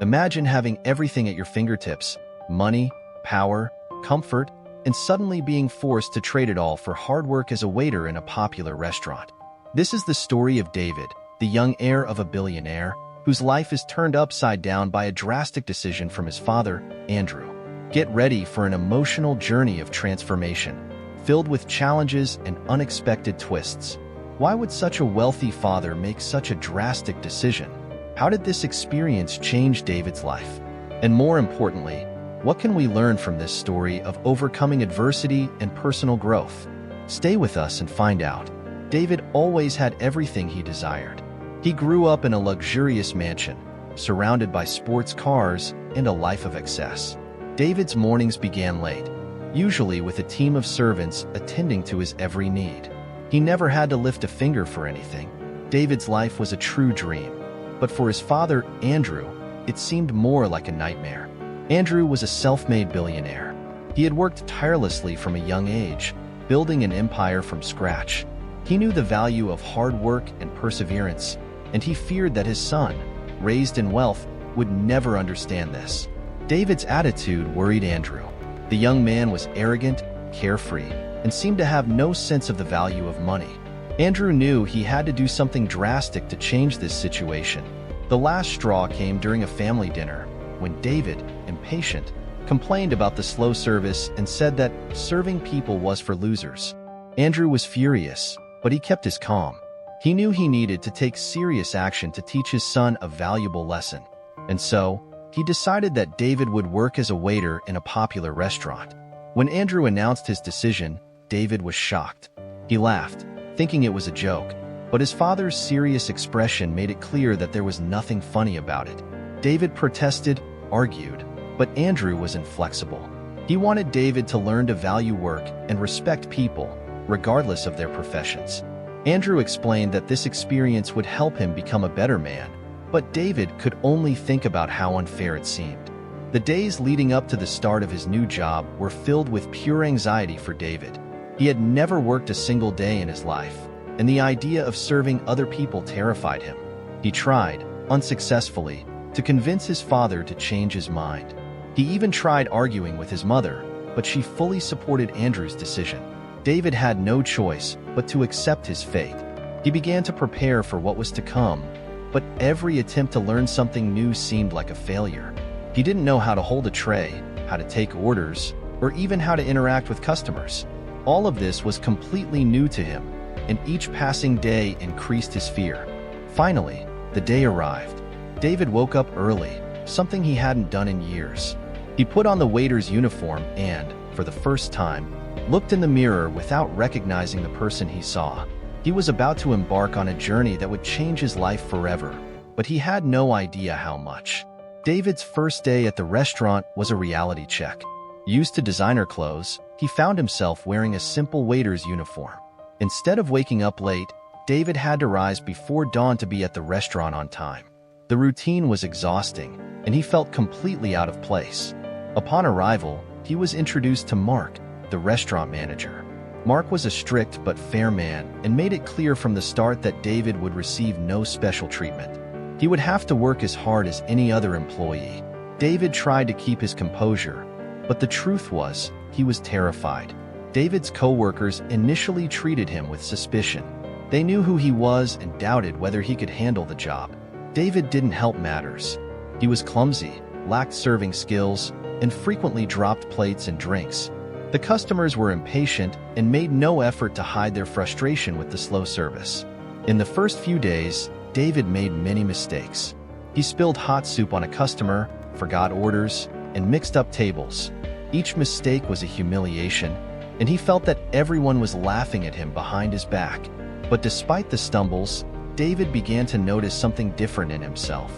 Imagine having everything at your fingertips: money, power, comfort, and suddenly being forced to trade it all for hard work as a waiter in a popular restaurant. This is the story of David, the young heir of a billionaire, whose life is turned upside down by a drastic decision from his father, Andrew. Get ready for an emotional journey of transformation, filled with challenges and unexpected twists. Why would such a wealthy father make such a drastic decision? How did this experience change David's life? And more importantly, what can we learn from this story of overcoming adversity and personal growth? Stay with us and find out. David always had everything he desired. He grew up in a luxurious mansion, surrounded by sports cars and a life of excess. David's mornings began late, usually with a team of servants attending to his every need. He never had to lift a finger for anything. David's life was a true dream. But for his father, Andrew, it seemed more like a nightmare. Andrew was a self-made billionaire. He had worked tirelessly from a young age, building an empire from scratch. He knew the value of hard work and perseverance, and he feared that his son, raised in wealth, would never understand this. David's attitude worried Andrew. The young man was arrogant, carefree, and seemed to have no sense of the value of money. Andrew knew he had to do something drastic to change this situation. The last straw came during a family dinner, when David, impatient, complained about the slow service and said that serving people was for losers. Andrew was furious, but he kept his calm. He knew he needed to take serious action to teach his son a valuable lesson. And so, he decided that David would work as a waiter in a popular restaurant. When Andrew announced his decision, David was shocked. He laughed, thinking it was a joke, but his father's serious expression made it clear that there was nothing funny about it. David protested, argued, but Andrew was inflexible. He wanted David to learn to value work and respect people, regardless of their professions. Andrew explained that this experience would help him become a better man, but David could only think about how unfair it seemed. The days leading up to the start of his new job were filled with pure anxiety for David. He had never worked a single day in his life, and the idea of serving other people terrified him. He tried, unsuccessfully, to convince his father to change his mind. He even tried arguing with his mother, but she fully supported Andrew's decision. David had no choice but to accept his fate. He began to prepare for what was to come, but every attempt to learn something new seemed like a failure. He didn't know how to hold a tray, how to take orders, or even how to interact with customers. All of this was completely new to him, and each passing day increased his fear. Finally, the day arrived. David woke up early, something he hadn't done in years. He put on the waiter's uniform and, for the first time, looked in the mirror without recognizing the person he saw. He was about to embark on a journey that would change his life forever, but he had no idea how much. David's first day at the restaurant was a reality check. Used to designer clothes, he found himself wearing a simple waiter's uniform. Instead of waking up late, David had to rise before dawn to be at the restaurant on time. The routine was exhausting, and he felt completely out of place. Upon arrival, he was introduced to Mark, the restaurant manager. Mark was a strict but fair man and made it clear from the start that David would receive no special treatment. He would have to work as hard as any other employee. David tried to keep his composure, but the truth was, he was terrified. David's co-workers initially treated him with suspicion. They knew who he was and doubted whether he could handle the job. David didn't help matters. He was clumsy, lacked serving skills, and frequently dropped plates and drinks. The customers were impatient and made no effort to hide their frustration with the slow service. In the first few days, David made many mistakes. He spilled hot soup on a customer, forgot orders, and mixed up tables. Each mistake was a humiliation, and he felt that everyone was laughing at him behind his back. But despite the stumbles, David began to notice something different in himself.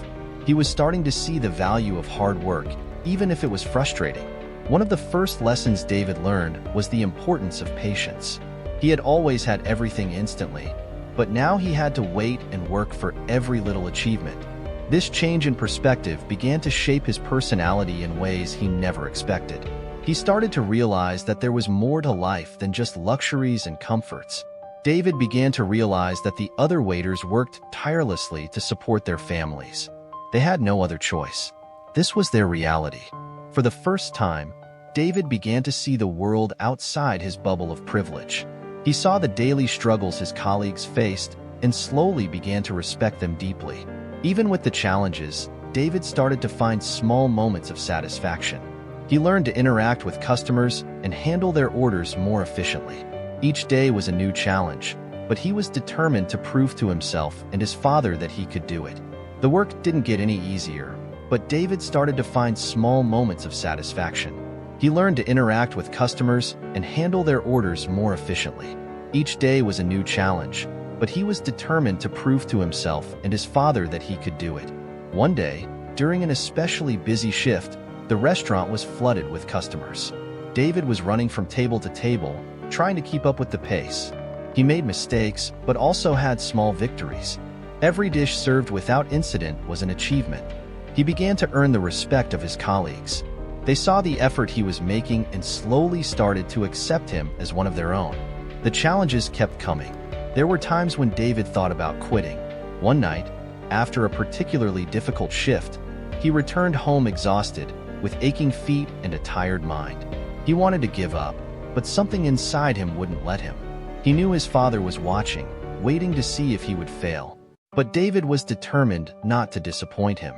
He was starting to see the value of hard work, even if it was frustrating. One of the first lessons David learned was the importance of patience. He had always had everything instantly, but now he had to wait and work for every little achievement. This change in perspective began to shape his personality in ways he never expected. He started to realize that there was more to life than just luxuries and comforts. David began to realize that the other waiters worked tirelessly to support their families. They had no other choice. This was their reality. For the first time, David began to see the world outside his bubble of privilege. He saw the daily struggles his colleagues faced and slowly began to respect them deeply. Even with the challenges, David started to find small moments of satisfaction. He learned to interact with customers and handle their orders more efficiently. Each day was a new challenge, but he was determined to prove to himself and his father that he could do it. The work didn't get any easier, but David started to find small moments of satisfaction. He learned to interact with customers and handle their orders more efficiently. Each day was a new challenge, but he was determined to prove to himself and his father that he could do it. One day, during an especially busy shift, the restaurant was flooded with customers. David was running from table to table, trying to keep up with the pace. He made mistakes, but also had small victories. Every dish served without incident was an achievement. He began to earn the respect of his colleagues. They saw the effort he was making and slowly started to accept him as one of their own. The challenges kept coming. There were times when David thought about quitting. One night, after a particularly difficult shift, he returned home exhausted, with aching feet and a tired mind. He wanted to give up, but something inside him wouldn't let him. He knew his father was watching, waiting to see if he would fail. But David was determined not to disappoint him.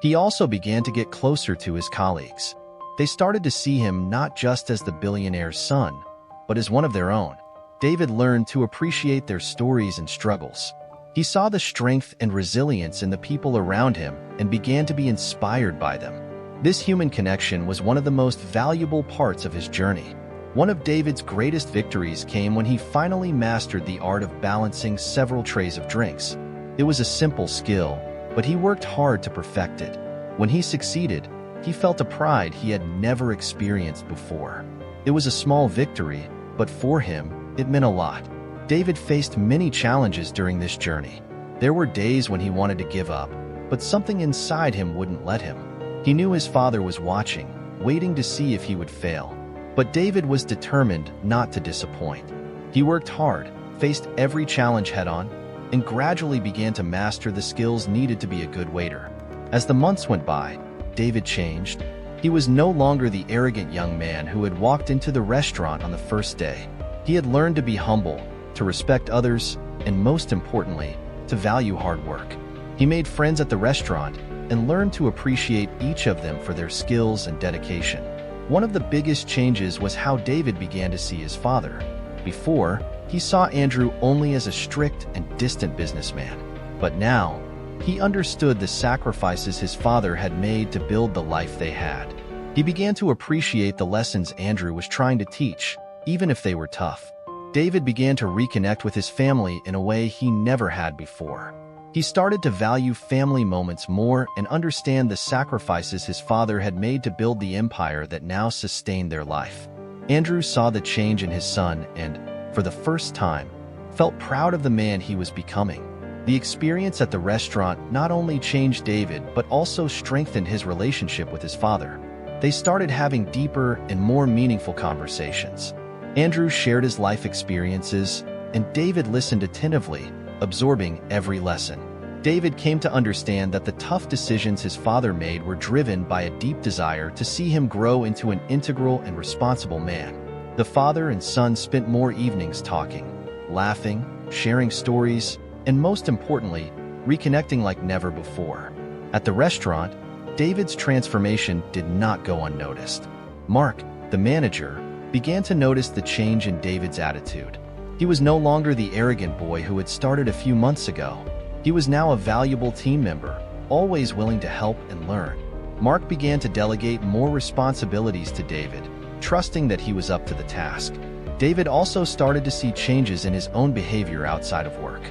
He also began to get closer to his colleagues. They started to see him not just as the billionaire's son, but as one of their own. David learned to appreciate their stories and struggles. He saw the strength and resilience in the people around him and began to be inspired by them. This human connection was one of the most valuable parts of his journey. One of David's greatest victories came when he finally mastered the art of balancing several trays of drinks. It was a simple skill, but he worked hard to perfect it. When he succeeded, he felt a pride he had never experienced before. It was a small victory, but for him, it meant a lot. David faced many challenges during this journey. There were days when he wanted to give up, but something inside him wouldn't let him. He knew his father was watching, waiting to see if he would fail. But David was determined not to disappoint. He worked hard, faced every challenge head-on, and gradually began to master the skills needed to be a good waiter. As the months went by, David changed. He was no longer the arrogant young man who had walked into the restaurant on the first day. He had learned to be humble, to respect others, and most importantly, to value hard work. He made friends at the restaurant and learned to appreciate each of them for their skills and dedication. One of the biggest changes was how David began to see his father. Before, he saw Andrew only as a strict and distant businessman. But now, he understood the sacrifices his father had made to build the life they had. He began to appreciate the lessons Andrew was trying to teach, even if they were tough. David began to reconnect with his family in a way he never had before. He started to value family moments more and understand the sacrifices his father had made to build the empire that now sustained their life. Andrew saw the change in his son and, for the first time, felt proud of the man he was becoming. The experience at the restaurant not only changed David but also strengthened his relationship with his father. They started having deeper and more meaningful conversations. Andrew shared his life experiences, and David listened attentively, absorbing every lesson. David came to understand that the tough decisions his father made were driven by a deep desire to see him grow into an integral and responsible man. The father and son spent more evenings talking, laughing, sharing stories, and most importantly, reconnecting like never before. At the restaurant, David's transformation did not go unnoticed. Mark, the manager, began to notice the change in David's attitude. He was no longer the arrogant boy who had started a few months ago. He was now a valuable team member, always willing to help and learn. Mark began to delegate more responsibilities to David, trusting that he was up to the task. David also started to see changes in his own behavior outside of work.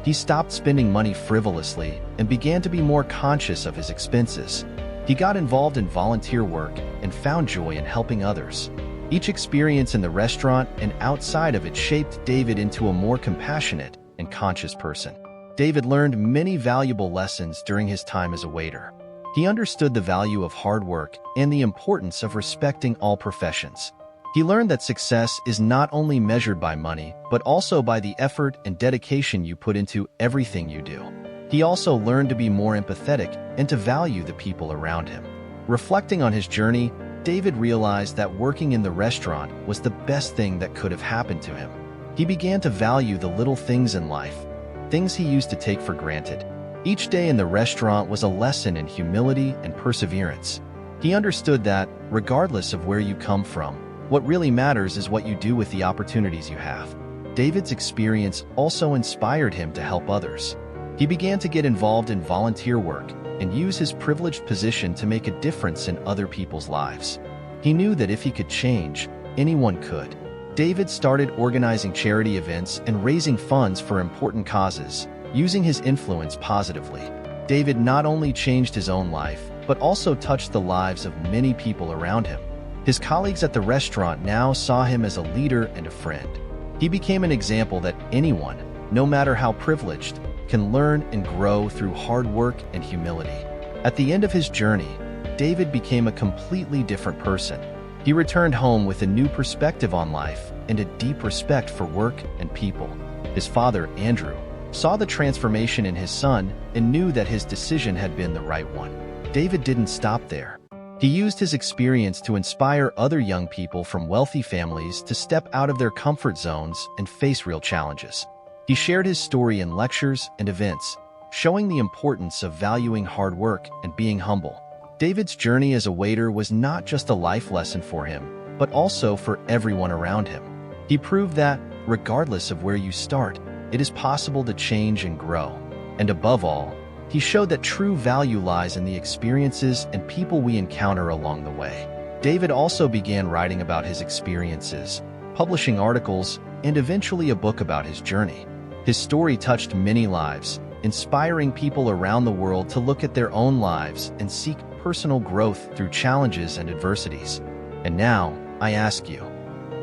He stopped spending money frivolously and began to be more conscious of his expenses. He got involved in volunteer work and found joy in helping others. Each experience in the restaurant and outside of it shaped David into a more compassionate and conscious person. David learned many valuable lessons during his time as a waiter. He understood the value of hard work and the importance of respecting all professions. He learned that success is not only measured by money, but also by the effort and dedication you put into everything you do. He also learned to be more empathetic and to value the people around him. Reflecting on his journey, David realized that working in the restaurant was the best thing that could have happened to him. He began to value the little things in life, things he used to take for granted. Each day in the restaurant was a lesson in humility and perseverance. He understood that, regardless of where you come from, what really matters is what you do with the opportunities you have. David's experience also inspired him to help others. He began to get involved in volunteer work and use his privileged position to make a difference in other people's lives. He knew that if he could change, anyone could. David started organizing charity events and raising funds for important causes, using his influence positively. David not only changed his own life, but also touched the lives of many people around him. His colleagues at the restaurant now saw him as a leader and a friend. He became an example that anyone, no matter how privileged, can learn and grow through hard work and humility. At the end of his journey, David became a completely different person. He returned home with a new perspective on life and a deep respect for work and people. His father, Andrew, saw the transformation in his son and knew that his decision had been the right one. David didn't stop there. He used his experience to inspire other young people from wealthy families to step out of their comfort zones and face real challenges. He shared his story in lectures and events, showing the importance of valuing hard work and being humble. David's journey as a waiter was not just a life lesson for him, but also for everyone around him. He proved that, regardless of where you start, it is possible to change and grow. And above all, he showed that true value lies in the experiences and people we encounter along the way. David also began writing about his experiences, publishing articles, and eventually a book about his journey. His story touched many lives, inspiring people around the world to look at their own lives and seek personal growth through challenges and adversities. And now, I ask you,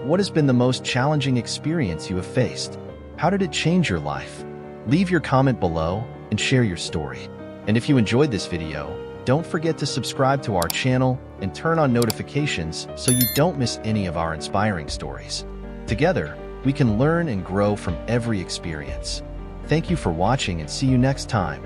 what has been the most challenging experience you have faced? How did it change your life? Leave your comment below and share your story. And if you enjoyed this video, don't forget to subscribe to our channel and turn on notifications so you don't miss any of our inspiring stories. Together, we can learn and grow from every experience. Thank you for watching and see you next time.